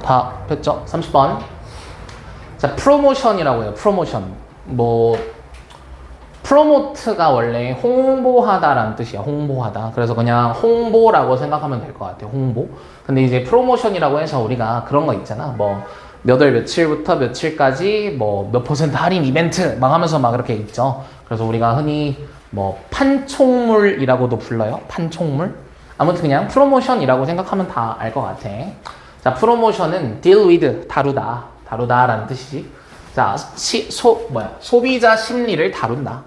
다 됐죠? 30번. 자, 프로모션이라고 해요. 프로모션. 프로모트가 원래 홍보하다라는 뜻이야. 홍보하다. 그래서 그냥 홍보라고 생각하면 될 것 같아요. 홍보. 근데 이제 프로모션이라고 해서 우리가 그런 거 있잖아. 몇 월 며칠부터 며칠까지 몇 % 할인 이벤트 막 하면서 막 이렇게 있죠. 그래서 우리가 흔히 판촉물이라고도 불러요. 판촉물. 아무튼 그냥 프로모션이라고 생각하면 다 알 것 같아. 자, 프로모션은 deal with, 다루다라는 뜻이지. 자, 소비자 심리를 다룬다.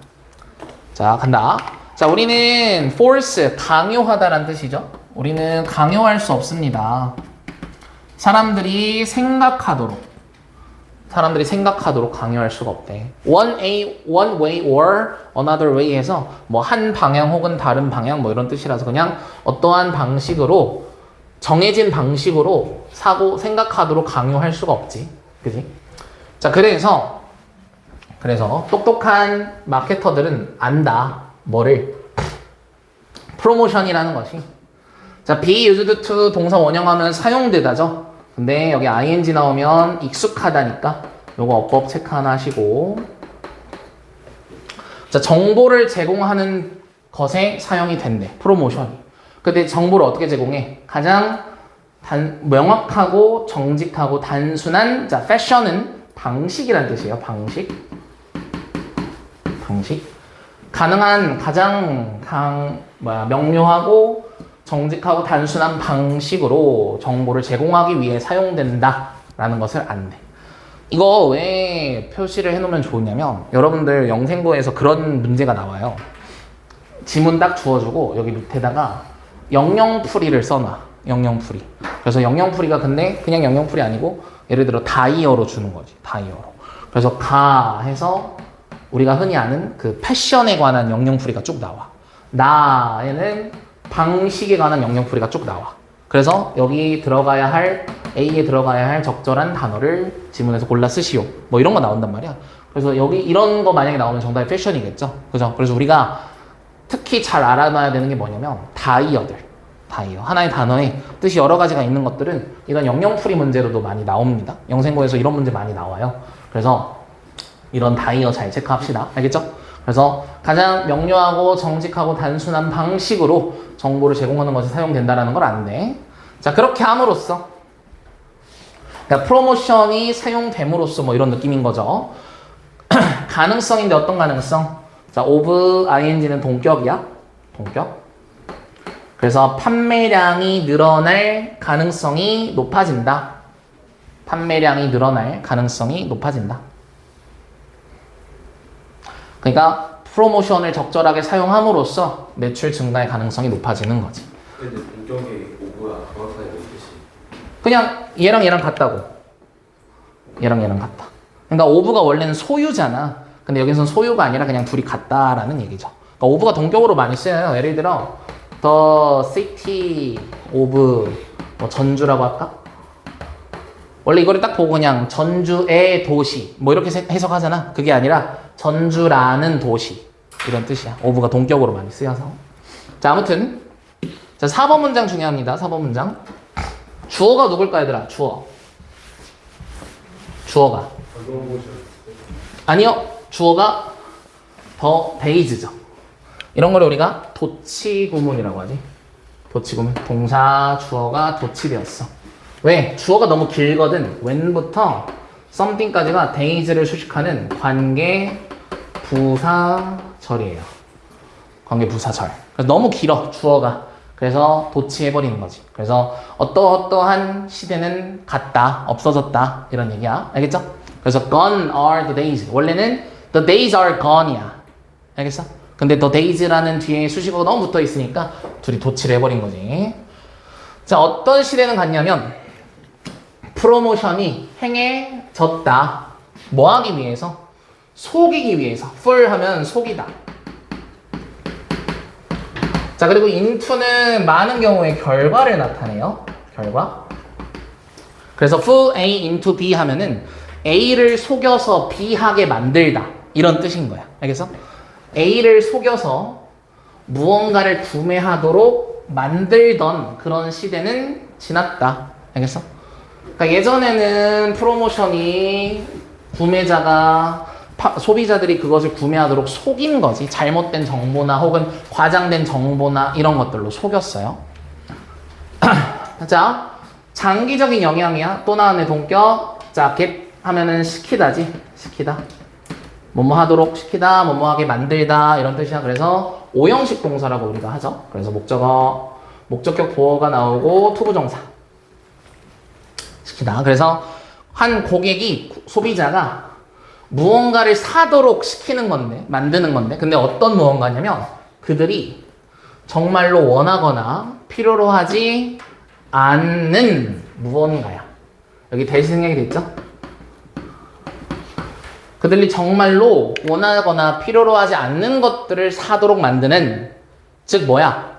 자, 간다. 자, 우리는 force, 강요하다라는 뜻이죠. 우리는 강요할 수 없습니다. 사람들이 생각하도록 강요할 수가 없대. one way or another way 해서 한 방향 혹은 다른 방향 이런 뜻이라서 그냥 어떠한 방식으로 정해진 방식으로 생각하도록 강요할 수가 없지. 그지? 자, 그래서 똑똑한 마케터들은 안다. 뭐를? 프로모션이라는 것이. 자, be used to 동사 원형하면 사용되다죠. 근데 여기 ing 나오면 익숙하다니까 요거 어법 체크 하나 하시고. 자, 정보를 제공하는 것에 사용이 된대. 프로모션이. 근데 정보를 어떻게 제공해? 가장 명확하고 정직하고 단순한, 자, 패션은 방식이란 뜻이에요. 방식. 가능한 가장 명료하고 정직하고 단순한 방식으로 정보를 제공하기 위해 사용된다라는 것을 안돼. 이거 왜 표시를 해놓으면 좋으냐면 여러분들 영생고에서 그런 문제가 나와요. 지문 딱 주어주고 여기 밑에다가 영영풀이를 써놔. 영영풀이. 그래서 영영풀이가 근데 그냥 영영풀이 아니고 예를 들어 다이어로 주는 거지. 다이어로. 그래서 가 해서 우리가 흔히 아는 그 패션에 관한 영영풀이가 쭉 나와. 나에는 방식에 관한 영영풀이가 쭉 나와. 그래서 여기 들어가야 할 A에 들어가야 할 적절한 단어를 지문에서 골라 쓰시오. 이런 거 나온단 말이야. 그래서 여기 이런 거 만약에 나오면 정답이 패션이겠죠. 그죠? 그래서 우리가 특히 잘 알아놔야 되는 게 뭐냐면 다이어. 하나의 단어에 뜻이 여러 가지가 있는 것들은 이런 영영풀이 문제로도 많이 나옵니다. 영생고에서 이런 문제 많이 나와요. 그래서 이런 다이어 잘 체크합시다. 알겠죠? 그래서 가장 명료하고 정직하고 단순한 방식으로 정보를 제공하는 것이 사용된다는 걸 안돼. 자, 그렇게 함으로써 그러니까 프로모션이 사용됨으로써 이런 느낌인 거죠. 가능성인데 어떤 가능성? 자, of ing는 동격이야. 동격. 그래서 판매량이 늘어날 가능성이 높아진다. 그러니까 프로모션을 적절하게 사용함으로써 매출 증가의 가능성이 높아지는 거지. 근데 동격이 오브야 정확하게 뜻이? 그냥 얘랑 같다고. 얘랑 같다. 그러니까 오브가 원래는 소유잖아. 근데 여기서는 소유가 아니라 그냥 둘이 같다라는 얘기죠. 그러니까 오브가 동격으로 많이 쓰여요. 예를 들어 The city of 전주라고 할까? 원래 이거를 딱 보고 그냥 전주의 도시 이렇게 해석하잖아. 그게 아니라 전주라는 도시 이런 뜻이야. of가 동격으로 많이 쓰여서. 자, 아무튼 자, 4번 문장 중요합니다. 4번 문장. 주어가 누굴까 얘들아? 주어가 아니요. 주어가 the days죠. 이런 걸 우리가 도치구문이라고 하지. 도치구문. 동사 주어가 도치되었어. 왜? 주어가 너무 길거든. when부터 something까지가 days를 수식하는 관계 부사절이에요. 관계 부사절. 그래서 너무 길어. 주어가. 그래서 도치해버리는 거지. 그래서 어떠한 시대는 갔다, 없어졌다 이런 얘기야. 알겠죠? 그래서 gone are the days. 원래는 the days are gone이야. 알겠어? 근데 the days라는 뒤에 수식어가 너무 붙어 있으니까 둘이 도치를 해버린 거지. 자, 어떤 시대는 갔냐면 프로모션이 행해졌다. 뭐 하기 위해서? 속이기 위해서. fool 하면 속이다. 자, 그리고 into는 많은 경우에 결과를 나타내요. 결과. 그래서 fool A into B 하면은 A를 속여서 B 하게 만들다. 이런 뜻인 거야. 알겠어? A를 속여서 무언가를 구매하도록 만들던 그런 시대는 지났다. 알겠어? 그러니까 예전에는 프로모션이 구매자가 소비자들이 그것을 구매하도록 속인 거지. 잘못된 정보나 혹은 과장된 정보나 이런 것들로 속였어요. 자, 장기적인 영향이야. 또 나왔네, 동격. 자, get 하면은 시키다지. 시키다. 뭐뭐 하도록 시키다, 뭐뭐 하게 만들다 이런 뜻이야. 그래서 오형식 동사라고 우리가 하죠. 그래서 목적어, 목적격 보어가 나오고 투부정사. 시키다. 그래서 한 고객이, 소비자가 무언가를 사도록 시키는 건데, 만드는 건데, 근데 어떤 무언가냐면 그들이 정말로 원하거나 필요로 하지 않는 무언가야. 여기 대신 생략이 됐죠? 그들이 정말로 원하거나 필요로 하지 않는 것들을 사도록 만드는, 즉 뭐야?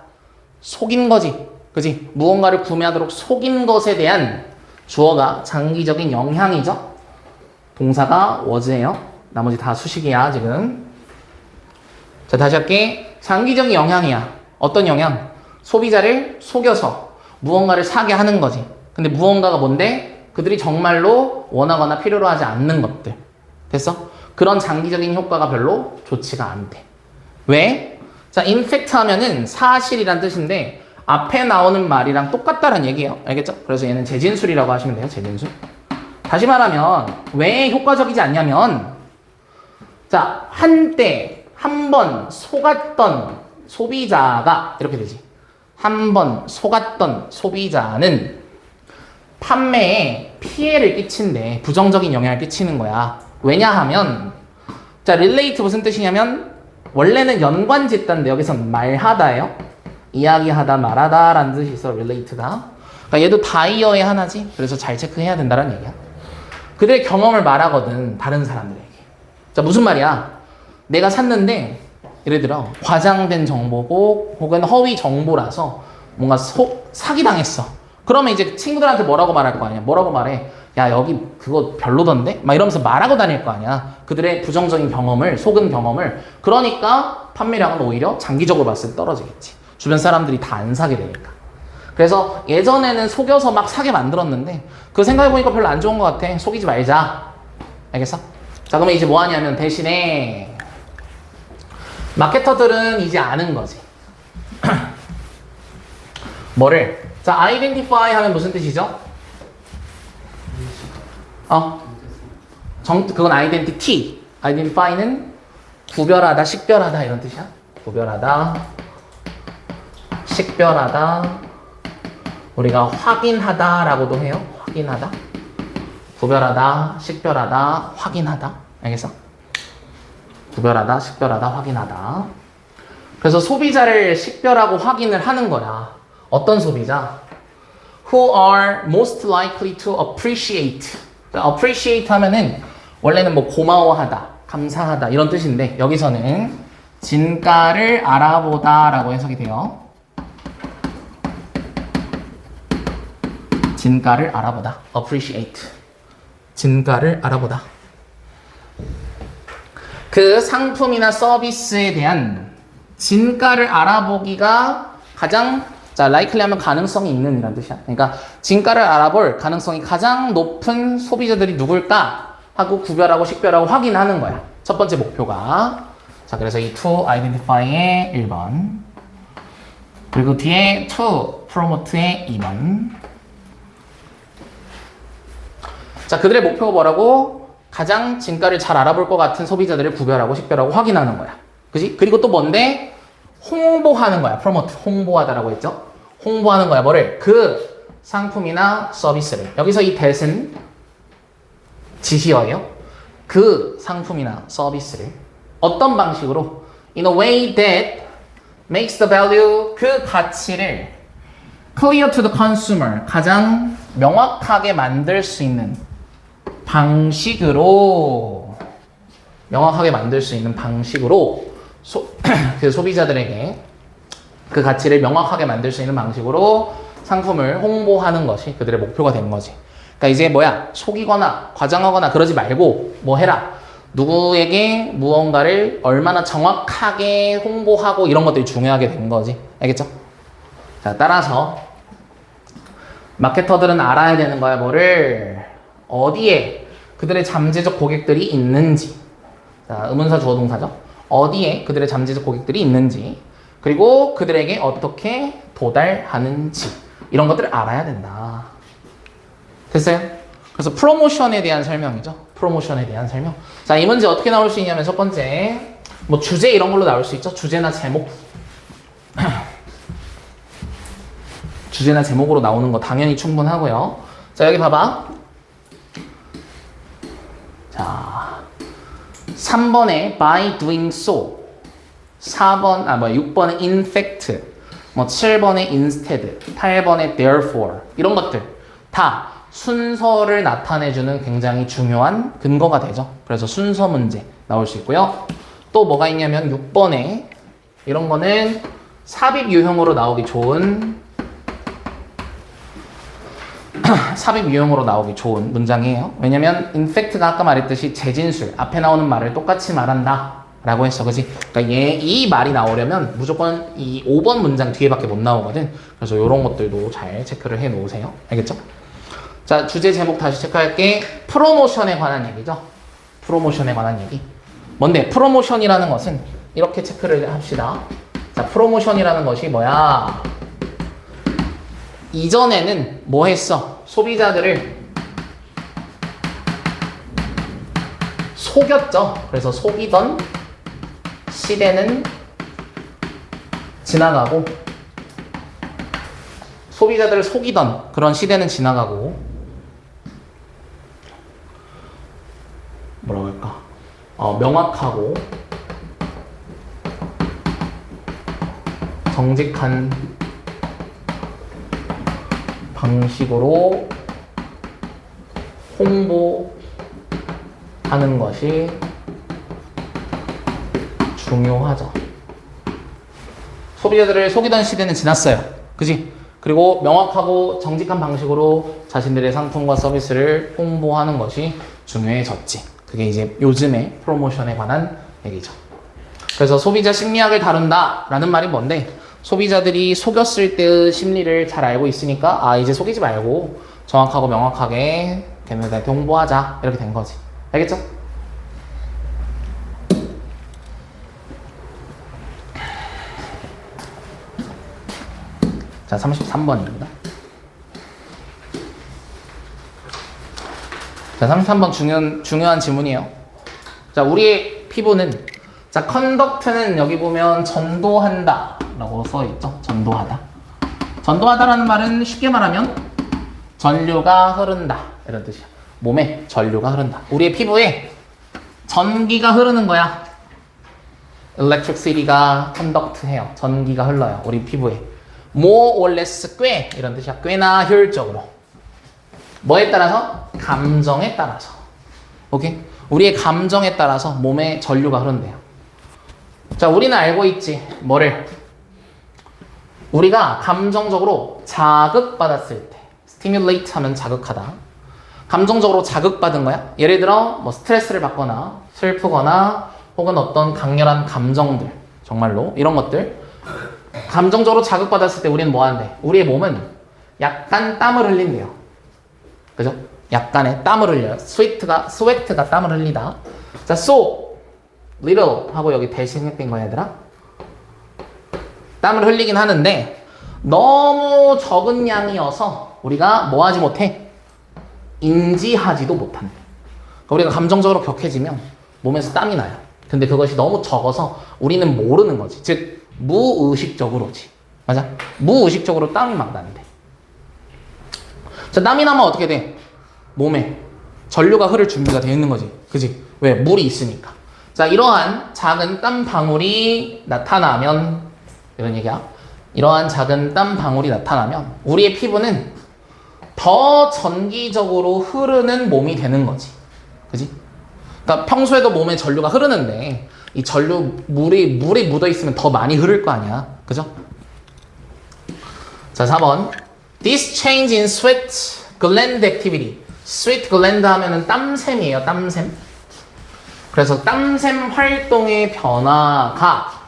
속인 거지. 그지? 무언가를 구매하도록 속인 것에 대한 주어가 장기적인 영향이죠? 동사가 was예요. 나머지 다 수식이야, 지금. 자, 다시 할게. 장기적인 영향이야. 어떤 영향? 소비자를 속여서 무언가를 사게 하는 거지. 근데 무언가가 뭔데? 그들이 정말로 원하거나 필요로 하지 않는 것들. 됐어? 그런 장기적인 효과가 별로 좋지가 않대. 왜? 자, 인팩트 하면은 사실이란 뜻인데 앞에 나오는 말이랑 똑같다는 얘기예요. 알겠죠? 그래서 얘는 재진술이라고 하시면 돼요. 재진술. 다시 말하면 왜 효과적이지 않냐면, 자, 한때 한 번 속았던 소비자가 이렇게 되지. 한 번 속았던 소비자는 판매에 피해를 끼친대. 부정적인 영향을 끼치는 거야. 왜냐하면, 자, relate 무슨 뜻이냐면 원래는 연관짓다인데 여기선 말하다예요. 이야기하다, 말하다 라는 뜻이 있어, relate가. 그러니까 얘도 다이어의 하나지. 그래서 잘 체크해야 된다는 얘기야. 그들의 경험을 말하거든, 다른 사람들에게. 자, 무슨 말이야? 내가 샀는데 예를 들어 과장된 정보고 혹은 허위 정보라서 뭔가 사기당했어. 그러면 이제 친구들한테 뭐라고 말할 거 아니야? 뭐라고 말해? 야, 여기 그거 별로던데? 막 이러면서 말하고 다닐 거 아니야. 그들의 부정적인 경험을, 속은 경험을. 그러니까 판매량은 오히려 장기적으로 봤을 때 떨어지겠지. 주변 사람들이 다 안 사게 되니까. 그래서 예전에는 속여서 막 사게 만들었는데 그거 생각해보니까 별로 안 좋은 것 같아. 속이지 말자. 알겠어? 자, 그러면 이제 뭐 하냐면 대신에 마케터들은 이제 아는 거지. 뭐를? 자, identify 하면 무슨 뜻이죠? 그건 identity. identify는 구별하다, 식별하다 이런 뜻이야. 구별하다, 식별하다. 우리가 확인하다 라고도 해요. 확인하다. 구별하다, 식별하다, 확인하다. 알겠어? 구별하다, 식별하다, 확인하다. 그래서 소비자를 식별하고 확인을 하는 거야. 어떤 소비자? Who are most likely to appreciate. appreciate 하면은 원래는 뭐 고마워하다, 감사하다 이런 뜻인데 여기서는 진가를 알아보다 라고 해석이 돼요. 진가를 알아보다. appreciate. 진가를 알아보다. 그 상품이나 서비스에 대한 진가를 알아보기가 가장, 자, likely 하면 가능성이 있는 이란 뜻이야. 그러니까 진가를 알아볼 가능성이 가장 높은 소비자들이 누굴까 하고 구별하고 식별하고 확인하는 거야. 첫 번째 목표가. 자, 그래서 이 to identify의 1번. 그리고 뒤에 to promote의 2번. 자, 그들의 목표가 뭐라고? 가장 진가를 잘 알아볼 것 같은 소비자들을 구별하고 식별하고 확인하는 거야. 그지? 그리고 또 뭔데? 홍보하는 거야. promote. 홍보하다라고 했죠? 홍보하는 거야. 뭐를? 그 상품이나 서비스를. 여기서 이 that은 지시어예요. 그 상품이나 서비스를. 어떤 방식으로? In a way that makes the value, 그 가치를 clear to the consumer, 가장 명확하게 만들 수 있는 방식으로, 명확하게 만들 수 있는 방식으로 그 소비자들에게 그 가치를 명확하게 만들 수 있는 방식으로 상품을 홍보하는 것이 그들의 목표가 된 거지. 그러니까 이제 뭐야? 속이거나 과장하거나 그러지 말고 뭐 해라? 누구에게 무언가를 얼마나 정확하게 홍보하고 이런 것들이 중요하게 된 거지. 알겠죠? 자, 따라서 마케터들은 알아야 되는 거야. 뭐를? 어디에 그들의 잠재적 고객들이 있는지. 자, 의문사 주어 동사죠. 어디에 그들의 잠재적 고객들이 있는지. 그리고 그들에게 어떻게 도달하는지. 이런 것들을 알아야 된다. 됐어요? 그래서 프로모션에 대한 설명이죠. 프로모션에 대한 설명. 자, 이 문제 어떻게 나올 수 있냐면 첫 번째, 뭐 주제 이런 걸로 나올 수 있죠. 주제나 제목. 주제나 제목으로 나오는 거 당연히 충분하고요. 자, 여기 봐봐. 자, 3번에 by doing so, 6번에 in fact, 뭐 7번에 instead, 8번에 therefore 이런 것들 다 순서를 나타내주는 굉장히 중요한 근거가 되죠. 그래서 순서 문제 나올 수 있고요. 또 뭐가 있냐면 6번에 이런 거는 삽입 유형으로 나오기 좋은 삽입 유형으로 나오기 좋은 문장이에요. 왜냐면 in fact가 아까 말했듯이 재진술, 앞에 나오는 말을 똑같이 말한다 라고 했어. 그지? 그러니까 이 말이 나오려면 무조건 이 5번 문장 뒤에밖에 못 나오거든. 그래서 이런 것들도 잘 체크를 해 놓으세요. 알겠죠? 자, 주제 제목 다시 체크할게. 프로모션에 관한 얘기죠. 프로모션에 관한 얘기. 뭔데? 프로모션이라는 것은 이렇게 체크를 합시다. 자, 프로모션이라는 것이 뭐야? 이전에는 뭐 했어? 소비자들을 속였죠. 그래서 속이던 시대는 지나가고, 소비자들을 속이던 그런 시대는 지나가고, 뭐라고 할까? 명확하고 정직한 방식으로 홍보하는 것이 중요하죠. 소비자들을 속이던 시대는 지났어요. 그지? 그리고 명확하고 정직한 방식으로 자신들의 상품과 서비스를 홍보하는 것이 중요해졌지. 그게 이제 요즘의 프로모션에 관한 얘기죠. 그래서 소비자 심리학을 다룬다 라는 말이 뭔데, 소비자들이 속였을 때의 심리를 잘 알고 있으니까 이제 속이지 말고 정확하고 명확하게 걔네들한테 홍보하자 이렇게 된 거지. 알겠죠? 자, 33번입니다. 자, 33번 중요한 지문이에요. 자, 우리의 피부는, 자, 컨덕트는 여기 보면 전도한다 라고 써있죠. 전도하다. 전도하다라는 말은 쉽게 말하면 전류가 흐른다 이런 뜻이야. 몸에 전류가 흐른다. 우리의 피부에 전기가 흐르는 거야. electricity가 conduct해요. 전기가 흘러요. 우리 피부에. more or less 꽤 이런 뜻이야. 꽤나 효율적으로. 뭐에 따라서? 감정에 따라서. 오케이? 우리의 감정에 따라서 몸에 전류가 흐른대요. 자, 우리는 알고 있지. 뭐를? 우리가 감정적으로 자극받았을 때, stimulate 하면 자극하다. 감정적으로 자극받은 거야. 예를 들어 뭐 스트레스를 받거나 슬프거나 혹은 어떤 강렬한 감정들, 정말로 이런 것들 감정적으로 자극받았을 때 우리는 뭐 하는데? 우리의 몸은 약간 땀을 흘린대요. 그죠? 약간의 땀을 흘려요. 스웨트가 땀을 흘리다. 자, so little 하고 여기 대신했던 거야, 얘들아. 땀을 흘리긴 하는데 너무 적은 양이어서 우리가 뭐 하지 못해? 인지하지도 못한대. 그러니까 우리가 감정적으로 격해지면 몸에서 땀이 나요. 근데 그것이 너무 적어서 우리는 모르는 거지. 즉 무의식적으로지. 맞아? 무의식적으로 땀이 막 나는데. 자, 땀이 나면 어떻게 돼? 몸에 전류가 흐를 준비가 되어 있는 거지. 그지? 왜? 물이 있으니까. 자, 이러한 작은 땀 방울이 나타나면, 이런 얘기야. 이러한 작은 땀 방울이 나타나면 우리의 피부는 더 전기적으로 흐르는 몸이 되는 거지. 그지? 그러니까 평소에도 몸에 전류가 흐르는데 이 전류 물이 묻어 있으면 더 많이 흐를 거 아니야. 그죠? 자, 4번. This change in sweat gland activity. sweat gland 하면은 땀샘이에요. 땀샘. 그래서 땀샘 활동의 변화가,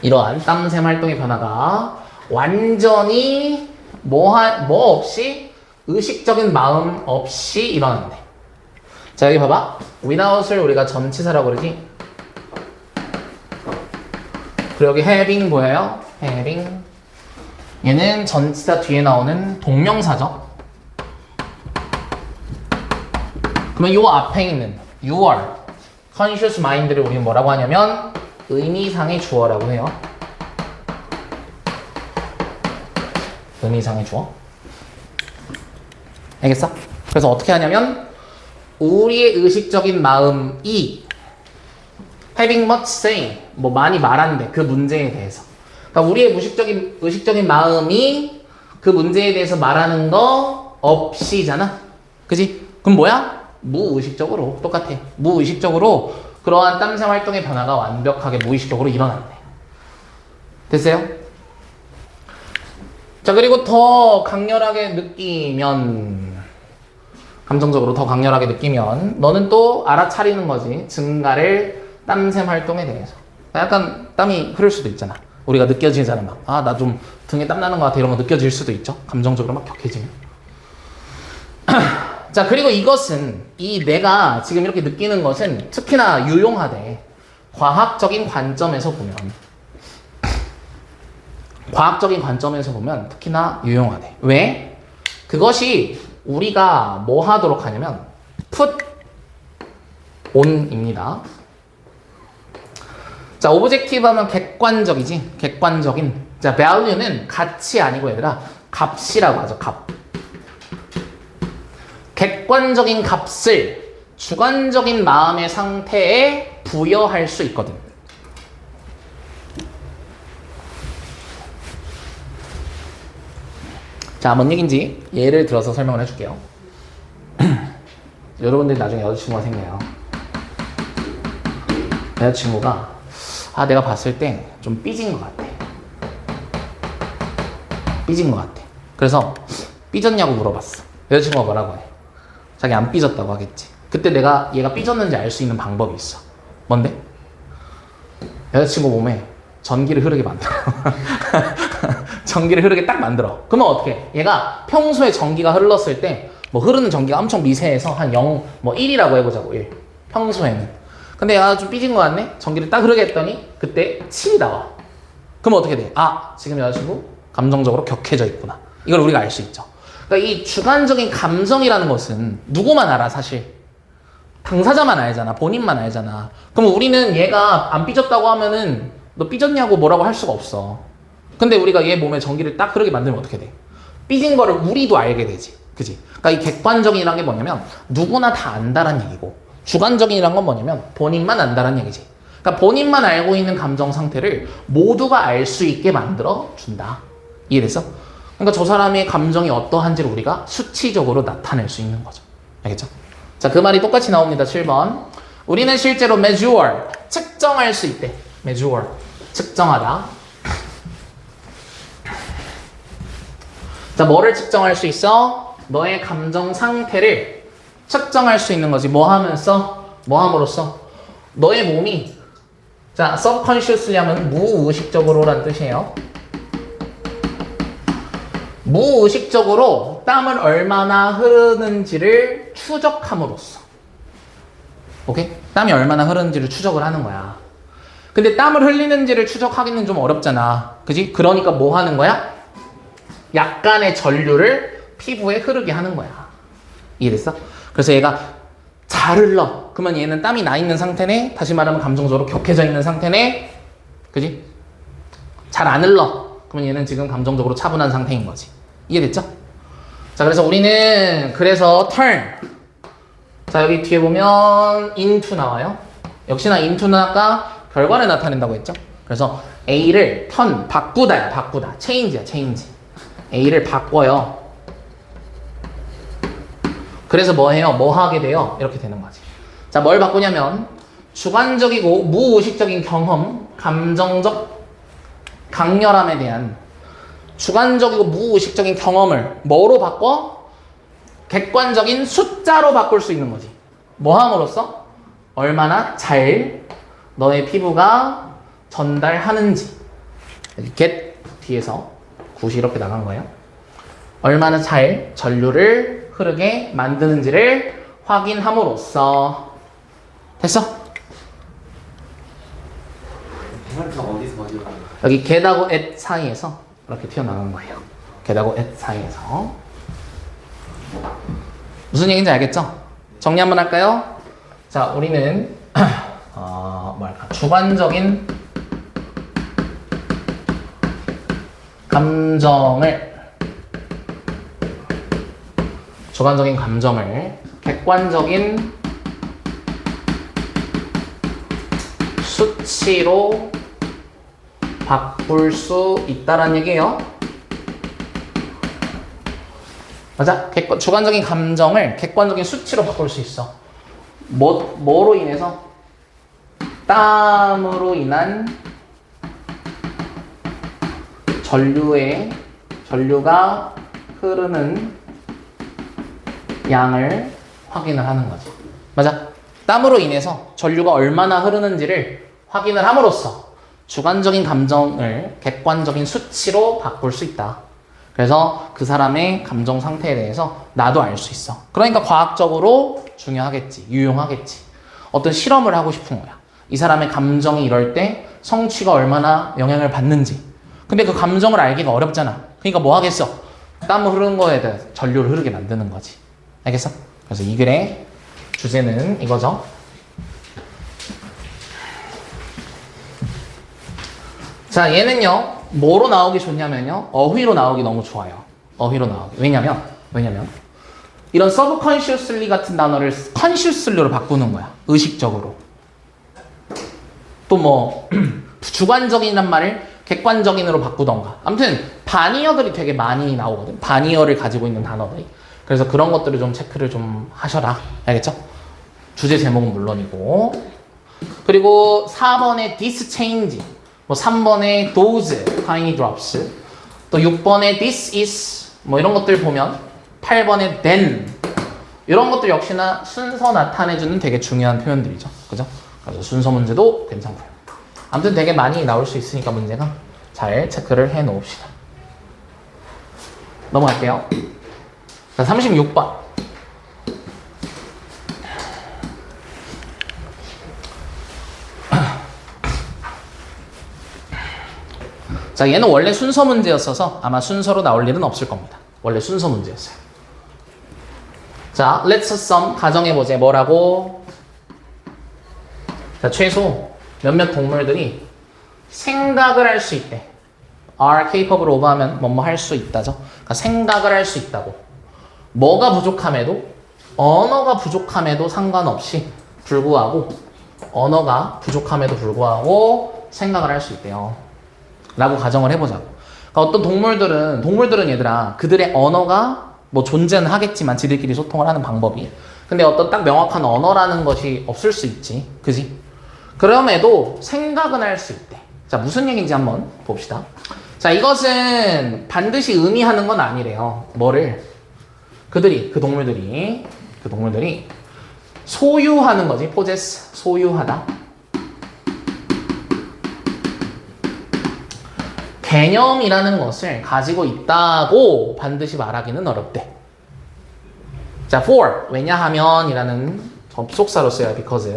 이러한 땀샘 활동의 변화가 완전히 뭐 없이 의식적인 마음 없이 일어난대. 자 여기 봐봐. without을 우리가 전치사라고 그러지. 그리고 여기 having 보여요? having. 얘는 전치사 뒤에 나오는 동명사죠. 그러면 요 앞에 있는 your conscious mind를 우리는 뭐라고 하냐면 의미상의 주어라고 해요. 의미상의 주어. 알겠어? 그래서 어떻게 하냐면 우리의 의식적인 마음이 having much say 뭐 많이 말한대 그 문제에 대해서. 그러니까 우리의 의식적인 마음이 그 문제에 대해서 말하는 거 없이잖아. 그지? 그럼 뭐야? 무의식적으로 똑같아. 무의식적으로 그러한 땀샘 활동의 변화가 완벽하게 무의식적으로 일어난대. 됐어요? 자 그리고 더 강렬하게 느끼면 감정적으로 더 강렬하게 느끼면 너는 또 알아차리는 거지. 증가를 땀샘 활동에 대해서. 약간 땀이 흐를 수도 있잖아. 우리가 느껴지잖아. 막 아 나 좀 등에 땀 나는 것 같아 이런 거 느껴질 수도 있죠. 감정적으로 막 격해지면. 자 그리고 이것은 이 내가 지금 이렇게 느끼는 것은 특히나 유용하대. 과학적인 관점에서 보면 특히나 유용하대. 왜? 그것이 우리가 뭐 하도록 하냐면 put on입니다. 자 오브젝티브 하면 객관적이지. 객관적인. 자 value는 가치 아니고 얘들아 값이라고 하죠. 값. 객관적인 값을 주관적인 마음의 상태에 부여할 수 있거든. 자, 뭔 얘기인지 예를 들어서 설명을 해줄게요. 여러분들이 나중에 여자친구가 생겨요. 여자친구가 내가 봤을 때 좀 삐진 것 같아. 그래서 삐졌냐고 물어봤어. 여자친구가 뭐라고 해? 자기 안 삐졌다고 하겠지. 그때 내가 얘가 삐졌는지 알 수 있는 방법이 있어. 뭔데? 여자친구 몸에 전기를 흐르게 만들어. 전기를 흐르게 딱 만들어. 그러면 어떻게? 얘가 평소에 전기가 흘렀을 때 뭐 흐르는 전기가 엄청 미세해서 한 0, 뭐 1이라고 해보자고. 1. 평소에는. 근데 얘가 좀 삐진 거 같네? 전기를 딱 흐르게 했더니 그때 7이 나와. 그럼 어떻게 돼? 지금 여자친구 감정적으로 격해져 있구나. 이걸 우리가 알 수 있죠. 그러니까 이 주관적인 감정이라는 것은 누구만 알아 사실. 당사자만 알잖아. 본인만 알잖아. 그럼 우리는 얘가 안 삐졌다고 하면은 너 삐졌냐고 뭐라고 할 수가 없어. 근데 우리가 얘 몸에 전기를 딱 흐르게 만들면 어떻게 돼? 삐진 거를 우리도 알게 되지. 그지? 그러니까 이 객관적이라는 게 뭐냐면 누구나 다 안다란 얘기고 주관적이라는 건 뭐냐면 본인만 안다란 얘기지. 그러니까 본인만 알고 있는 감정 상태를 모두가 알 수 있게 만들어 준다. 이해됐어? 그러니까 저 사람의 감정이 어떠한지를 우리가 수치적으로 나타낼 수 있는 거죠. 알겠죠? 자, 그 말이 똑같이 나옵니다. 7번. 우리는 실제로 measure, 측정할 수 있대. measure, 측정하다. 자, 뭐를 측정할 수 있어? 너의 감정 상태를 측정할 수 있는 거지. 뭐 하면서? 뭐 함으로써? 너의 몸이 자, subconsciously 하면 무의식적으로란 뜻이에요. 무의식적으로 땀을 얼마나 흐르는지를 추적함으로써. 오케이? 땀이 얼마나 흐르는지를 추적을 하는 거야. 근데 땀을 흘리는지를 추적하기는 좀 어렵잖아. 그지? 그러니까 뭐 하는 거야? 약간의 전류를 피부에 흐르게 하는 거야. 이해됐어? 그래서 얘가 잘 흘러. 그러면 얘는 땀이 나 있는 상태네. 다시 말하면 감정적으로 격해져 있는 상태네. 그지? 잘 안 흘러. 그러면 얘는 지금 감정적으로 차분한 상태인 거지. 이해됐죠? 자, 그래서 우리는 그래서 turn. 자, 여기 뒤에 보면 into 나와요. 역시나 into는 아까 결과를 나타낸다고 했죠? 그래서 A를 turn, 바꾸다야, 바꾸다. change야, change. A를 바꿔요. 그래서 뭐 해요? 뭐 하게 돼요? 이렇게 되는 거지. 자, 뭘 바꾸냐면 주관적이고 무의식적인 경험, 감정적 강렬함에 대한 주관적이고 무의식적인 경험을 뭐로 바꿔? 객관적인 숫자로 바꿀 수 있는 거지. 뭐 함으로써? 얼마나 잘 너의 피부가 전달하는지. get 뒤에서 굿이 이렇게 나간 거예요. 얼마나 잘 전류를 흐르게 만드는지를 확인함으로써 됐어? 항상 어디서 어디로 가는 여기 get하고 at 사이에서 이렇게 튀어나오는 거예요. get하고 at 사이에서 무슨 얘기인지 알겠죠? 정리 한번 할까요? 자, 우리는 뭐랄까 주관적인 감정을 객관적인 수치로 바꿀 수 있다라는 얘기예요. 맞아? 주관적인 감정을 객관적인 수치로 바꿀 수 있어. 뭐로 인해서? 땀으로 인한 전류가 흐르는 양을 확인을 하는 거지. 맞아? 땀으로 인해서 전류가 얼마나 흐르는지를 확인을 함으로써 주관적인 감정을 객관적인 수치로 바꿀 수 있다. 그래서 그 사람의 감정 상태에 대해서 나도 알 수 있어. 그러니까 과학적으로 중요하겠지. 유용하겠지. 어떤 실험을 하고 싶은 거야. 이 사람의 감정이 이럴 때 성취가 얼마나 영향을 받는지. 근데 그 감정을 알기가 어렵잖아. 그러니까 뭐 하겠어? 땀 흐르는 거에 대해 전류를 흐르게 만드는 거지. 알겠어? 그래서 이 글의 주제는 이거죠. 자, 얘는요, 뭐로 나오기 좋냐면요, 어휘로 나오기 너무 좋아요. 어휘로 나오기. 왜냐면, 이런 subconsciously 같은 단어를 consciously로 바꾸는 거야. 의식적으로. 또 뭐, 주관적이란 말을 객관적인으로 바꾸던가. 아무튼, 반의어들이 되게 많이 나오거든. 반의어를 가지고 있는 단어들이. 그래서 그런 것들을 좀 체크를 좀 하셔라. 알겠죠? 주제 제목은 물론이고. 그리고 4번에 this change. 뭐 3번에 those tiny drops, 또 6번에 this is 뭐 이런 것들 보면 8번에 then 이런 것들 역시나 순서 나타내주는 되게 중요한 표현들이죠. 그죠? 그래서 순서 문제도 괜찮고요. 아무튼 되게 많이 나올 수 있으니까 문제가 잘 체크를 해 놓읍시다. 넘어갈게요. 자, 36번. 자, 얘는 원래 순서 문제였어서 아마 순서로 나올 일은 없을 겁니다. 원래 순서 문제였어요. 자, let's sum 가정해보자. 뭐라고? 자, 최소 몇몇 동물들이 생각을 할 수 있대. are capable of 하면 뭐뭐 할 수 있다죠. 그러니까 생각을 할 수 있다고. 뭐가 부족함에도, 언어가 부족함에도 상관없이 언어가 부족함에도 불구하고 생각을 할 수 있대요. 라고 가정을 해보자고. 그러니까 어떤 동물들은 얘들아, 그들의 언어가 뭐 존재는 하겠지만 지들끼리 소통을 하는 방법이. 근데 어떤 딱 명확한 언어라는 것이 없을 수 있지. 그지? 그럼에도 생각은 할 수 있대. 자, 무슨 얘기인지 한번 봅시다. 자, 이것은 반드시 의미하는 건 아니래요. 뭐를? 그 동물들이 소유하는 거지. possess, 소유하다. 개념이라는 것을 가지고 있다고 반드시 말하기는 어렵대. 자, for, 왜냐하면 이라는 접속사로 써요. because.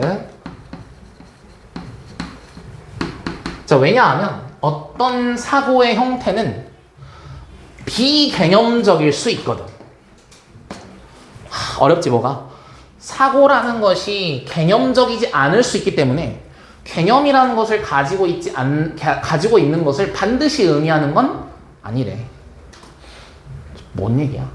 자, 왜냐하면 어떤 사고의 형태는 비개념적일 수 있거든. 어렵지 뭐가? 사고라는 것이 개념적이지 않을 수 있기 때문에 개념이라는 것을 가지고 있는 것을 반드시 의미하는 건 아니래. 뭔 얘기야?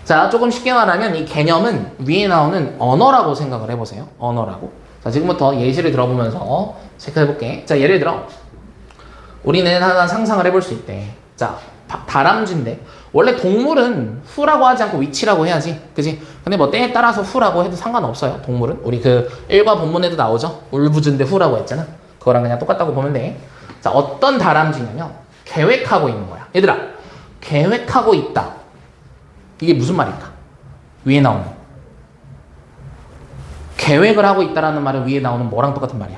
자, 조금 쉽게 말하면 이 개념은 위에 나오는 언어라고 생각을 해보세요. 언어라고. 자, 지금부터 예시를 들어보면서 체크해볼게. 자, 예를 들어 우리는 하나 상상을 해볼 수 있대. 자, 다람쥐인데 원래 동물은 후라고 하지 않고 위치라고 해야지. 그지? 근데 뭐 때에 따라서 후라고 해도 상관없어요. 동물은. 우리 그 1과 본문에도 나오죠. 울부짖는데 후라고 했잖아. 그거랑 그냥 똑같다고 보면 돼. 자, 어떤 다람쥐냐면 계획하고 있는 거야. 얘들아, 계획하고 있다. 이게 무슨 말일까? 위에 나오는 계획을 하고 있다라는 말은 위에 나오는 뭐랑 똑같은 말이야?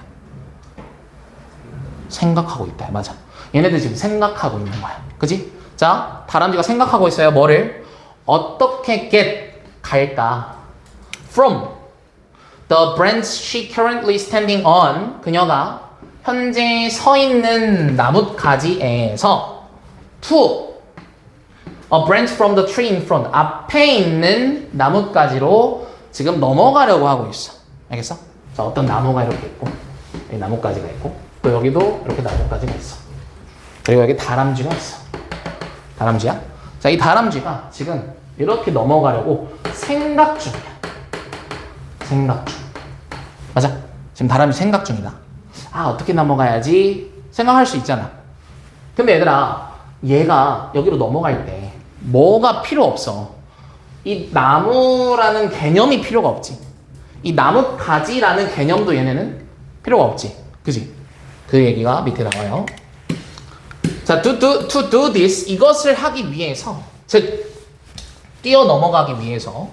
생각하고 있다. 맞아. 얘네들 지금 생각하고 있는 거야. 그지? 자, 다람쥐가 생각하고 있어요. 뭐를? 어떻게 get 갈까? From the branch she currently standing on. 그녀가 현재 서 있는 나뭇가지에서 to a branch from the tree in front. 앞에 있는 나뭇가지로 지금 넘어가려고 하고 있어. 알겠어? 자, 어떤 나무가 이렇게 있고, 여기 나뭇가지가 있고, 또 여기도 이렇게 나뭇가지가 있어. 그리고 여기 다람쥐가 있어. 다람쥐야? 자, 이 다람쥐가 지금 이렇게 넘어가려고 생각 중이야. 생각 중. 맞아? 지금 다람쥐 생각 중이다. 아, 어떻게 넘어가야지? 생각할 수 있잖아. 근데 얘들아, 얘가 여기로 넘어갈 때 뭐가 필요 없어. 이 나무라는 개념이 필요가 없지. 이 나뭇가지라는 개념도 얘네는 필요가 없지. 그지? 그 얘기가 밑에 나와요. 자, to do this, 이것을 하기 위해서, 즉, 뛰어 넘어가기 위해서,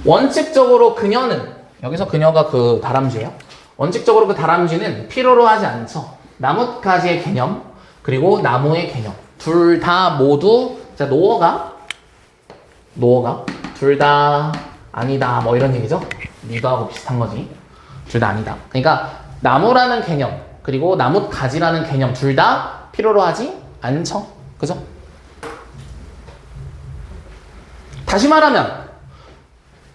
원칙적으로 그녀는, 여기서 그녀가 그 다람쥐예요. 원칙적으로 그 다람쥐는 필요로 하지 않죠. 나뭇가지의 개념, 그리고 나무의 개념. 둘 다 모두, 자, 노어가, 둘 다 아니다, 뭐 이런 얘기죠. 니도하고 비슷한 거지. 둘 다 아니다. 그러니까, 나무라는 개념, 그리고 나뭇가지라는 개념 둘 다 필요로 하지 않죠. 그죠? 다시 말하면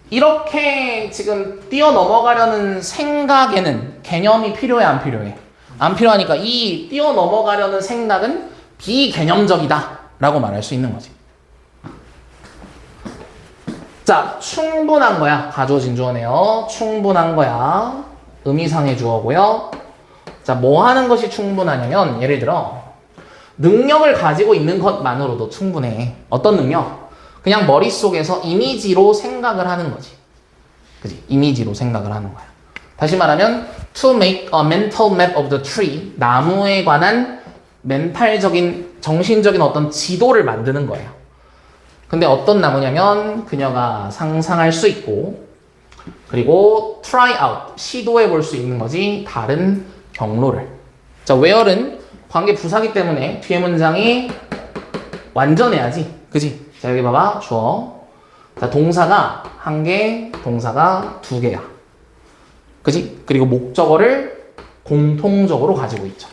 이렇게 지금 뛰어넘어가려는 생각에는 개념이 필요해 안 필요해? 안 필요하니까 이 뛰어넘어가려는 생각은 비개념적이다 라고 말할 수 있는 거지. 자, 충분한 거야. 가주어 진주어네요. 충분한 거야. 의미상의 주어고요. 자, 뭐 하는 것이 충분하냐면, 예를 들어, 능력을 가지고 있는 것만으로도 충분해. 어떤 능력? 그냥 머릿속에서 이미지로 생각을 하는 거지. 그지? 이미지로 생각을 하는 거야. 다시 말하면, to make a mental map of the tree. 나무에 관한 멘탈적인, 정신적인 어떤 지도를 만드는 거예요. 근데 어떤 나무냐면, 그녀가 상상할 수 있고, 그리고 try out, 시도해 볼 수 있는 거지. 다른 경로를. 자, where는 관계 부사기 때문에 뒤에 문장이 완전해야지. 그지? 자, 여기 봐봐. 주어. 자, 동사가 한 개, 동사가 두 개야. 그지? 그리고 목적어를 공통적으로 가지고 있죠.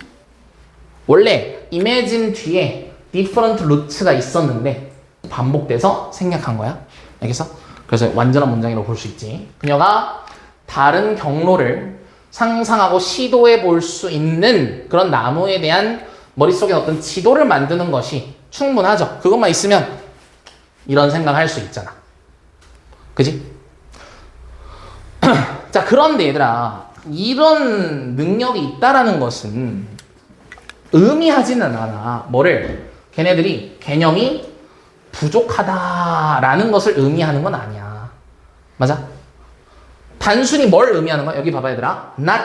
원래 imagine 뒤에 different roots가 있었는데 반복돼서 생략한 거야. 알겠어? 그래서 완전한 문장이라고 볼 수 있지. 그녀가 다른 경로를 상상하고 시도해 볼 수 있는 그런 나무에 대한 머릿속에 어떤 지도를 만드는 것이 충분하죠. 그것만 있으면 이런 생각할 수 있잖아. 그지? 자, 그런데 얘들아, 이런 능력이 있다라는 것은 의미하지는 않아. 뭐를? 걔네들이 개념이 부족하다라는 것을 의미하는 건 아니야. 맞아? 단순히 뭘 의미하는 거야? 여기 봐봐 얘들아. not.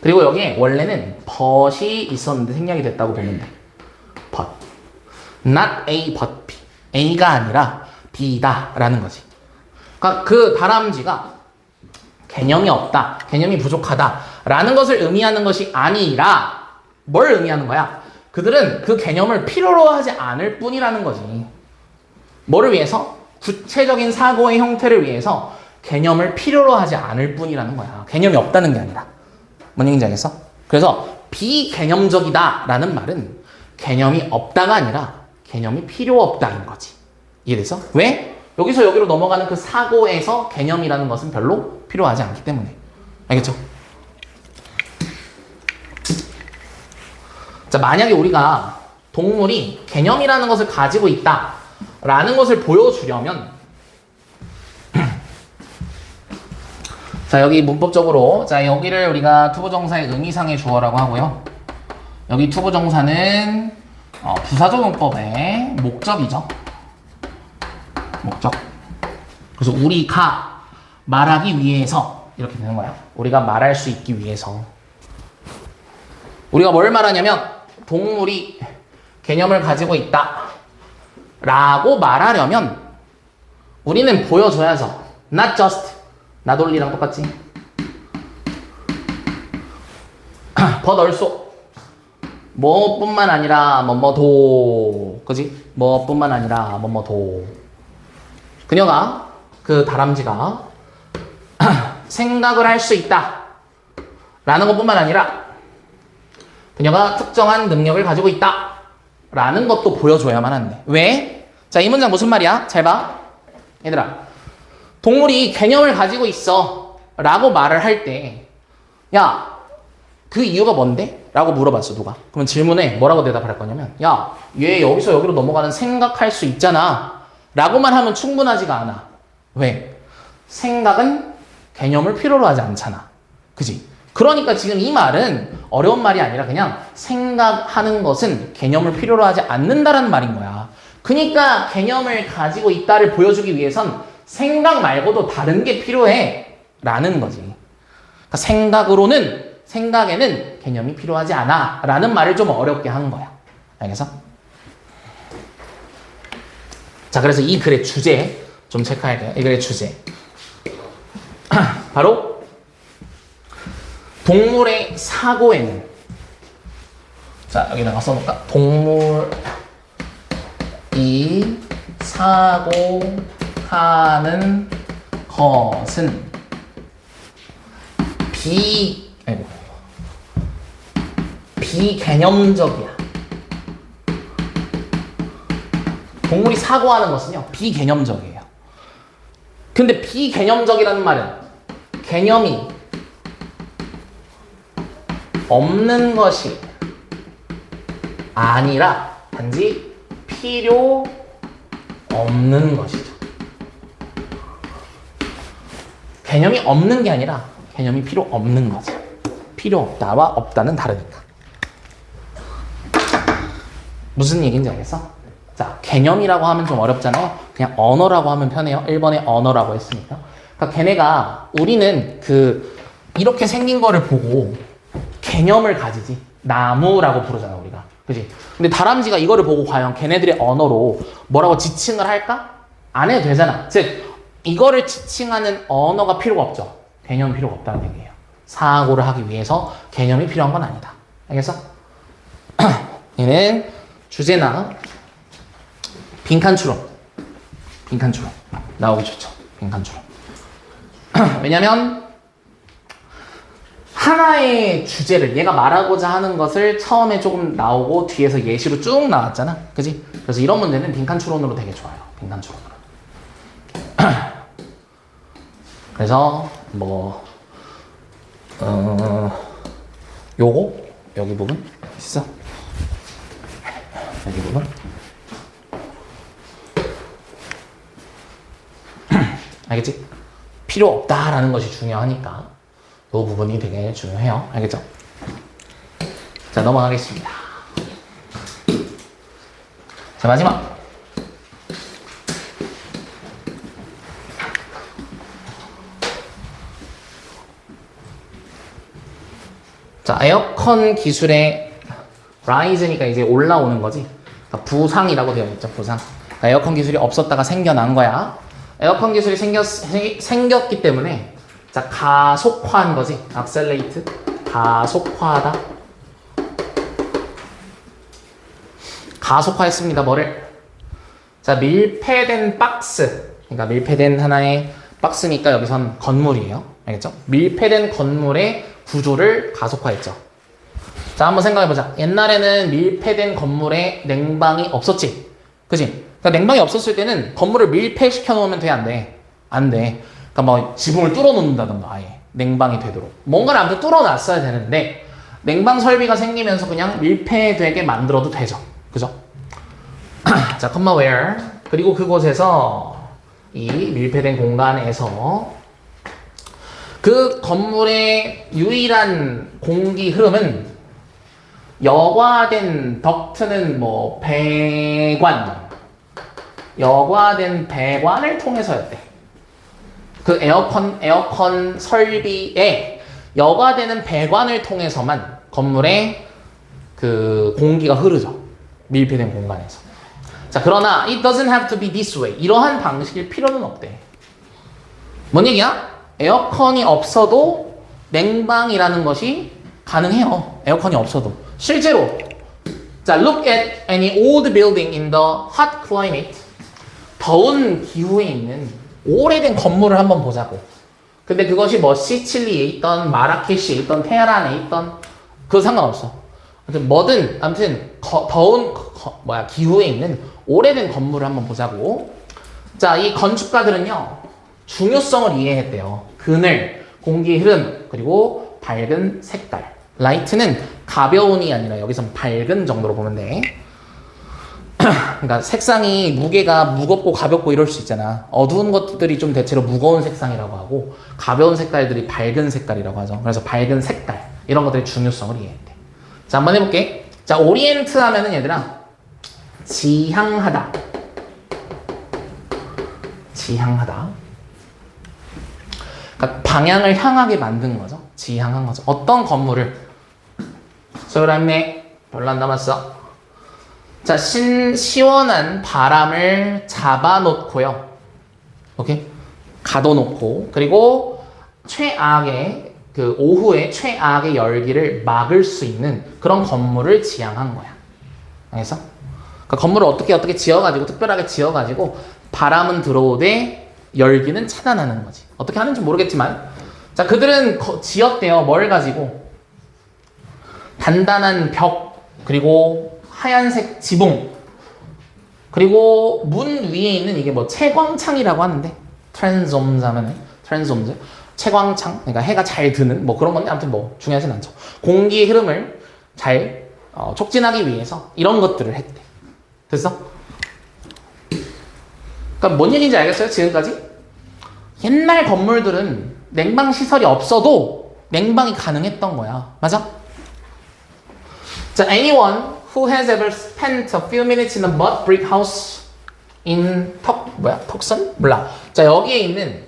그리고 여기에 원래는 but이 있었는데 생략이 됐다고 보면 돼. but. not A but B. A가 아니라 B다 라는 거지. 그러니까 그 다람쥐가 개념이 없다, 개념이 부족하다 라는 것을 의미하는 것이 아니라 뭘 의미하는 거야? 그들은 그 개념을 필요로 하지 않을 뿐이라는 거지. 뭐를 위해서? 구체적인 사고의 형태를 위해서 개념을 필요로 하지 않을 뿐이라는 거야. 개념이 없다는 게 아니라. 뭔 얘기인지 알겠어? 그래서 비개념적이다 라는 말은 개념이 없다가 아니라 개념이 필요 없다는 거지. 이해됐어? 왜? 여기서 여기로 넘어가는 그 사고에서 개념이라는 것은 별로 필요하지 않기 때문에. 알겠죠? 자, 만약에 우리가 동물이 개념이라는 것을 가지고 있다 라는 것을 보여주려면 자, 여기 문법적으로, 자, 여기를 우리가 투부정사의 의미상의 주어라고 하고요. 여기 투부정사는 부사적용법의 목적이죠. 목적. 그래서 우리가 말하기 위해서 이렇게 되는 거야. 우리가 말할 수 있기 위해서. 우리가 뭘 말하냐면 동물이 개념을 가지고 있다 라고 말하려면 우리는 보여줘야죠. Not just. 나돌리랑 똑같지? but also 뭐뿐만 아니라 뭐뭐도 그지? 뭐뿐만 아니라 뭐뭐도 그녀가 그 다람쥐가 생각을 할 수 있다 라는 것뿐만 아니라 그녀가 특정한 능력을 가지고 있다 라는 것도 보여줘야만 한대. 왜? 자, 이 문장 무슨 말이야? 잘 봐. 얘들아, 동물이 개념을 가지고 있어 라고 말을 할 때 야, 그 이유가 뭔데? 라고 물어봤어. 누가? 그러면 질문에 뭐라고 대답할 거냐면 야, 얘 여기서 여기로 넘어가는 생각할 수 있잖아 라고만 하면 충분하지가 않아. 왜? 생각은 개념을 필요로 하지 않잖아. 그지? 그러니까 지금 이 말은 어려운 말이 아니라 그냥 생각하는 것은 개념을 필요로 하지 않는다라는 말인 거야. 그러니까 개념을 가지고 있다를 보여주기 위해선 생각 말고도 다른 게 필요해 라는 거지. 그러니까 생각에는 개념이 필요하지 않아 라는 말을 좀 어렵게 한 거야. 알겠어? 자, 그래서 이 글의 주제 좀 체크할게요. 이 글의 주제 바로 동물의 사고에는, 자 여기다가 써놓을까? 동물이 사고하는 것은 비개념적이야. 동물이 사고하는 것은요 비개념적이에요. 근데 비개념적이라는 말은 개념이 없는 것이 아니라 단지 필요 없는 것이죠. 개념이 없는 게 아니라 개념이 필요 없는 거지. 필요 없다와 없다는 다르니까. 무슨 얘기인지 알겠어? 자, 개념이라고 하면 좀 어렵잖아요. 그냥 언어라고 하면 편해요. 1번에 언어라고 했으니까. 그러니까 걔네가, 우리는 이렇게 생긴 거를 보고 개념을 가지지. 나무라고 부르잖아, 우리가. 그지? 근데 다람쥐가 이거를 보고 과연 걔네들의 언어로 뭐라고 지칭을 할까? 안 해도 되잖아. 즉, 이거를 지칭하는 언어가 필요가 없죠. 개념이 필요가 없다는 얘기예요. 사고를 하기 위해서 개념이 필요한 건 아니다. 알겠어? 얘는 주제나 빈칸 추론 나오기 좋죠. 빈칸 추론. 왜냐면 하나의 주제를, 얘가 말하고자 하는 것을 처음에 조금 나오고 뒤에서 예시로 쭉 나왔잖아. 그지? 그래서 이런 문제는 빈칸 추론으로 되게 좋아요. 빈칸 추론으로. 그래서 요거 여기 부분 있어. 여기 부분. 알겠지? 필요 없다라는 것이 중요하니까 이 부분이 되게 중요해요. 알겠죠? 자, 넘어가겠습니다. 자, 마지막. 자, 에어컨 기술의 라이즈니까 이제 올라오는 거지. 그러니까 부상이라고 되어 있죠. 부상. 그러니까 에어컨 기술이 없었다가 생겨난 거야. 에어컨 기술이 생겼기 때문에, 자, 가속화한 거지. accelerate, 가속화하다. 가속화했습니다. 뭐를? 자, 밀폐된 박스. 그러니까 밀폐된 하나의 박스니까 여기선 건물이에요. 알겠죠? 밀폐된 건물의 구조를 가속화했죠. 자, 한번 생각해보자. 옛날에는 밀폐된 건물에 냉방이 없었지. 그지? 그러니까 냉방이 없었을 때는 건물을 밀폐시켜 놓으면 돼, 안 돼? 안 돼. 그러니까 뭐 지붕을 뚫어 놓는다던가 아예 뭔가를 아무튼 뚫어 놨어야 되는데 냉방 설비가 생기면서 그냥 밀폐되게 만들어도 되죠. 그죠? 자, comma where. 그리고 그곳에서 이 밀폐된 공간에서 그 건물의 유일한 공기 흐름은 여과된 덕트는 뭐 여과된 배관을 통해서였대. 그 에어컨 설비에 여과되는 배관을 통해서만 건물에 그 공기가 흐르죠. 밀폐된 공간에서. 자, 그러나 it doesn't have to be this way. 이러한 방식일 필요는 없대. 뭔 얘기야? 에어컨이 없어도 냉방이라는 것이 가능해요. 에어컨이 없어도. 실제로 자, look at any old building in the hot climate. 더운 기후에 있는 오래된 건물을 한번 보자고. 근데 그것이 뭐 시칠리에 있던, 마라케시에 있던, 테헤란에 있던, 그거 상관없어. 아무튼 뭐든, 아무튼 더운 기후에 있는 오래된 건물을 한번 보자고. 자, 이 건축가들은요 중요성을 이해했대요. 그늘, 공기 흐름, 그리고 밝은 색깔. 라이트는 가벼운이 아니라 여기선 밝은 정도로 보면 돼. 그러니까 색상이 무게가 무겁고 가볍고 이럴 수 있잖아. 어두운 것들이 좀 대체로 무거운 색상이라고 하고 가벼운 색깔들이 밝은 색깔이라고 하죠. 그래서 밝은 색깔 이런 것들의 중요성을 이해했대. 자, 한번 해볼게. 자, 오리엔트 하면은 얘들아 지향하다. 지향하다. 그러니까 방향을 향하게 만든 거죠. 지향한 거죠. 어떤 건물을 소율했네. 별로 안 남았어. 자, 시원한 바람을 잡아놓고요. 오케이? 가둬놓고, 그리고 최악의, 그 오후에 최악의 열기를 막을 수 있는 그런 건물을 지향한 거야. 알겠어? 그러니까 건물을 어떻게 지어가지고, 특별하게 지어가지고, 바람은 들어오되 열기는 차단하는 거지. 어떻게 하는지 모르겠지만. 자, 그들은 지었대요. 뭘 가지고? 단단한 벽, 그리고 하얀색 지붕, 그리고 문 위에 있는 이게 뭐 채광창이라고 하는데 트랜솜즈 하면은 트랜솜즈 채광창, 그러니까 해가 잘 드는 뭐 그런 건데 아무튼 뭐 중요하진 않죠. 공기의 흐름을 잘 촉진하기 위해서 이런 것들을 했대. 됐어? 그러니까 뭔 얘기인지 알겠어요? 지금까지? 옛날 건물들은 냉방 시설이 없어도 냉방이 가능했던 거야. 맞아? 자, anyone who has ever spent a few minutes in a mud brick house in 턱선? 몰라. 자, 여기에 있는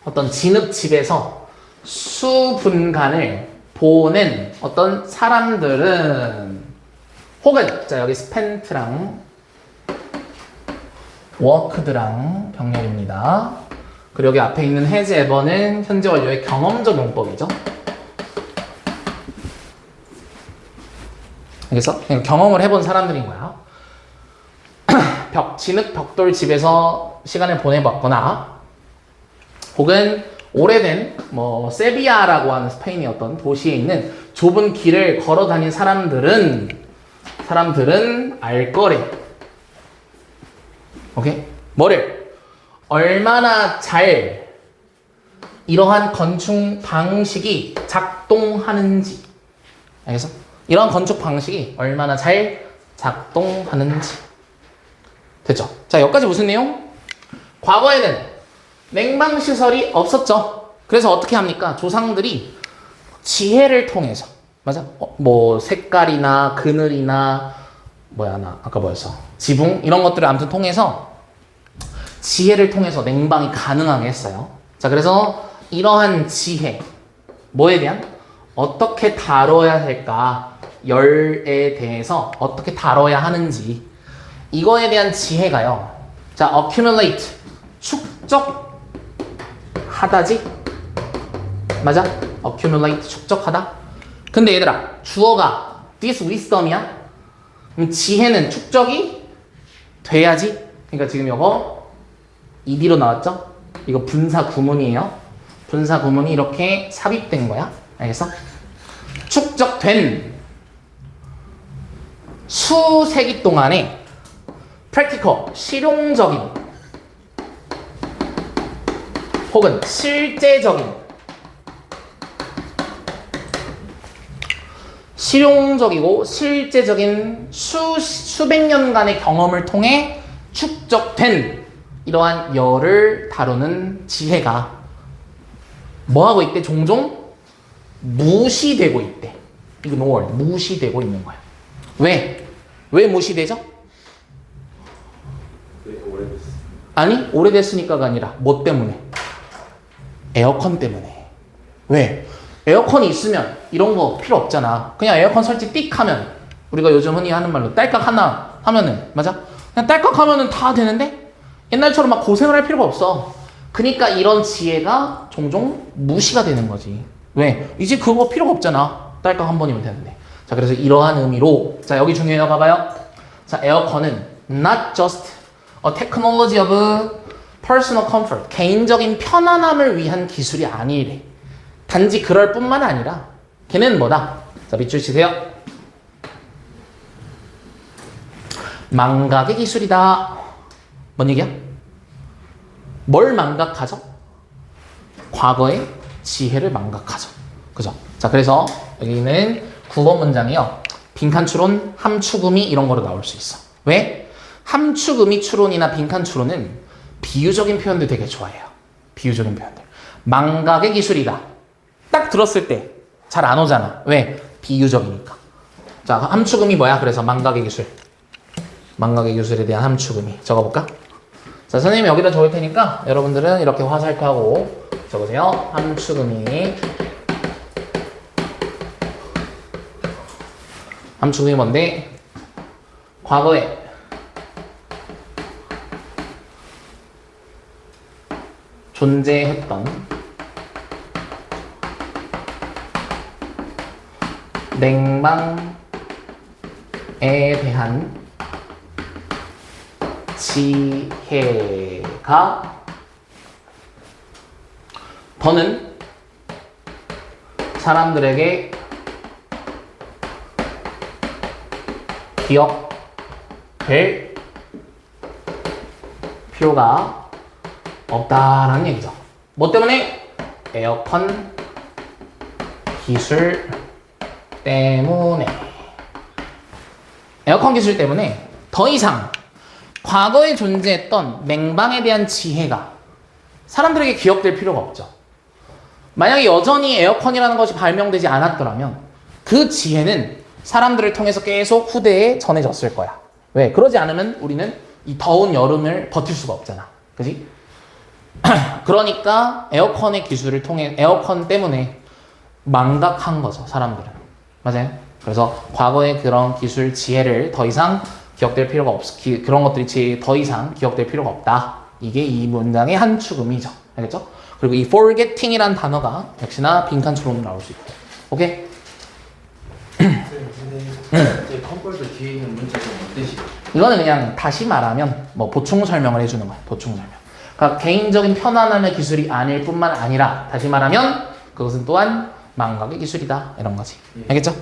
어떤 진흙집에서 수분간을 보낸 어떤 사람들은 혹은 자, 여기 spent랑 worked랑 병렬입니다. 그리고 여기 앞에 있는 has ever는 현재 완료의 경험적 용법이죠. 알겠어? 경험을 해본 사람들인 거야. 진흙 벽돌 집에서 시간을 보내봤거나 혹은 오래된 뭐 세비야라고 하는 스페인의 어떤 도시에 있는 좁은 길을 걸어 다닌 사람들은 알 거래. 오케이? 뭐를? 얼마나 잘 이러한 건축 방식이 작동하는지. 알겠어? 이런 건축 방식이 얼마나 잘 작동하는지. 됐죠? 자, 여기까지 무슨 내용? 과거에는 냉방시설이 없었죠. 그래서 어떻게 합니까? 조상들이 지혜를 통해서, 맞아? 뭐 색깔이나 그늘이나 아까 뭐였어? 지붕? 이런 것들을 아무튼 통해서 지혜를 통해서 냉방이 가능하게 했어요. 자, 그래서 이러한 지혜, 뭐에 대한? 어떻게 다뤄야 할까? 열에 대해서 어떻게 다뤄야 하는지 이거에 대한 지혜가요. 자, accumulate 축적하다지? 맞아? accumulate 축적하다? 근데 얘들아 주어가 this wisdom이야? 그럼 지혜는 축적이 돼야지? 그러니까 지금 이거 ED로 나왔죠? 이거 분사 구문이에요. 분사 구문이 이렇게 삽입된 거야. 알겠어? 축적된 수세기 동안에 practical, 실용적인 혹은 실용적이고 실제적인 수백 년간의 경험을 통해 축적된 이러한 열을 다루는 지혜가 뭐하고 있대? 종종 무시되고 있대. ignored, 무시되고 있는 거야. 왜? 왜 무시되죠? 네, 오래됐어. 아니, 오래됐으니까가 아니라 뭐 때문에? 에어컨 때문에. 왜? 에어컨이 있으면 이런 거 필요 없잖아. 그냥 에어컨 설치 띡 하면 우리가 요즘 흔히 하는 말로 딸깍 하나 하면은, 맞아? 그냥 딸깍 하면은 다 되는데 옛날처럼 막 고생을 할 필요가 없어. 그러니까 이런 지혜가 종종 무시가 되는 거지. 왜? 이제 그거 필요가 없잖아. 딸깍 한 번이면 되는데. 자, 그래서 이러한 의미로 자, 여기 중요해요. 봐봐요. 자, 에어컨은 not just a technology of personal comfort. 개인적인 편안함을 위한 기술이 아니래. 단지 그럴 뿐만 아니라 걔는 뭐다? 자, 밑줄 치세요. 망각의 기술이다. 뭔 얘기야? 뭘 망각하죠? 과거의 지혜를 망각하죠. 그죠? 자, 그래서 여기는 9번 문장이요. 빈칸 추론, 함축음이 이런 거로 나올 수 있어. 왜? 함축음이 추론이나 빈칸 추론은 비유적인 표현들 되게 좋아해요. 비유적인 표현들. 망각의 기술이다. 딱 들었을 때 잘 안 오잖아. 왜? 비유적이니까. 자, 함축음이 뭐야? 그래서 망각의 기술. 망각의 기술에 대한 함축음이. 적어볼까? 자, 선생님이 여기다 적을 테니까 여러분들은 이렇게 화살표하고 적으세요. 함축음이. 함축음이 뭔데? 과거에 존재했던 냉방에 대한 지혜가 더는 사람들에게 기억될 필요가 없다라는 얘기죠. 뭐 때문에? 에어컨 기술 때문에. 에어컨 기술 때문에 더 이상 과거에 존재했던 냉방에 대한 지혜가 사람들에게 기억될 필요가 없죠. 만약에 여전히 에어컨이라는 것이 발명되지 않았더라면 그 지혜는 사람들을 통해서 계속 후대에 전해졌을 거야. 왜? 그러지 않으면 우리는 이 더운 여름을 버틸 수가 없잖아. 그지? 그러니까 에어컨의 기술을 통해, 에어컨 때문에 망각한 거죠, 사람들은. 맞아요? 그래서 과거의 그런 기술, 지혜를 더 이상 기억될 필요가 그런 것들이 더 이상 기억될 필요가 없다. 이게 이 문장의 한 축음이죠. 알겠죠? 그리고 이 forgetting이라는 단어가 역시나 빈칸 추론으로 나올 수 있고. 오케이? 근데 컴퓨터 뒤에 있는 문자가 뭔 뜻이에요? 이거는 그냥 다시 말하면 뭐 보충 설명을 해주는 거예요. 보충 설명. 그러니까 개인적인 편안함의 기술이 아닐 뿐만 아니라 다시 말하면 그것은 또한 망각의 기술이다. 이런 거지. 알겠죠?